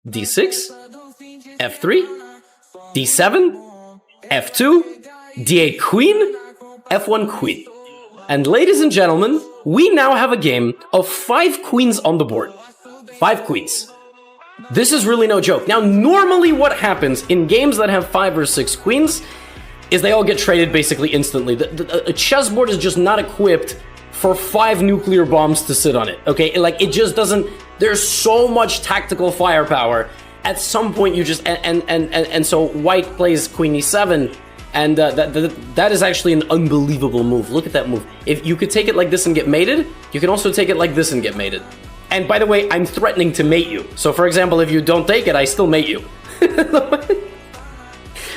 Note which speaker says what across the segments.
Speaker 1: d6, f3, d7, f2, d8 queen, f1 queen. And ladies and gentlemen, we now have a game of 5 queens on the board. 5 queens. This is really no joke. Now, normally what happens in games that have 5 or 6 queens is they all get traded basically instantly. A chessboard is just not equipped for 5 nuclear bombs to sit on it, okay? Like, it just doesn't... There's so much tactical firepower. At some point, you just... And so white plays queen e7, and that is actually an unbelievable move. Look at that move. If you could take it like this and get mated, you can also take it like this and get mated. And by the way, I'm threatening to mate you. So for example, if you don't take it, I still mate you.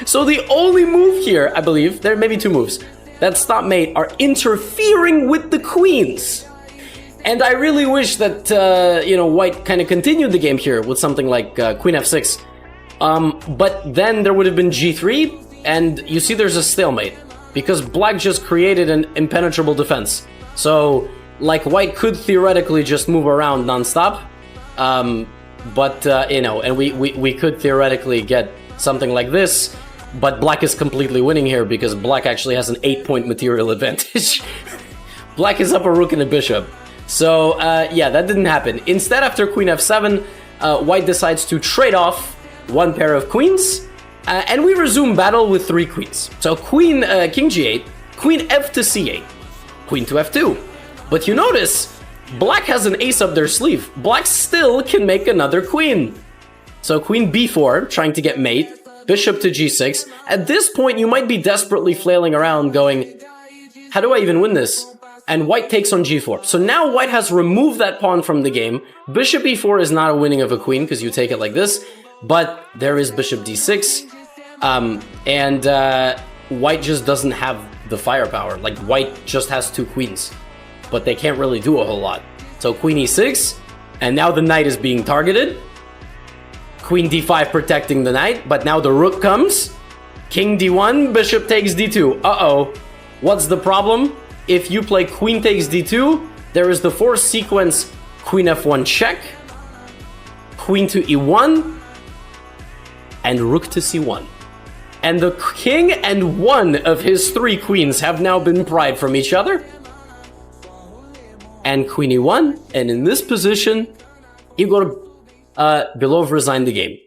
Speaker 1: So the only move here, I believe, there may be 2 moves that stop mate are interfering with the queens. And I really wish that, you know, white kind of continued the game here with something like queen f6. But then there would have been g3, and you see there's a stalemate because black just created an impenetrable defense. So, like, white could theoretically just move around non-stop, but, you know, and we could theoretically get something like this, but black is completely winning here because black actually has an 8-point material advantage. Black is up a rook and a bishop. So, yeah, that didn't happen. Instead, after queen f7, white decides to trade off 1 pair of queens, and we resume battle with 3 queens. So queen, king g8, queen f to c8, queen to f2. But you notice, black has an ace up their sleeve. Black still can make another queen. So queen b4, trying to get mate, bishop to g6. At this point, you might be desperately flailing around going, how do I even win this? And white takes on g4. So now white has removed that pawn from the game. Bishop e4 is not a winning of a queen because you take it like this. But there is bishop d6. White just doesn't have the firepower. Like, white just has 2 queens. But they can't really do a whole lot. So queen e6. And now the knight is being targeted. Queen d5 protecting the knight. But now the rook comes. King d1. Bishop takes d2. Uh-oh. What's the problem? If you play queen takes d2, there is the 4 sequence queen f1 check, queen to e1, and rook to c1. And the king and 1 of his 3 queens have now been pried from each other. And queen e1, and in this position, Igor Belov resigned the game.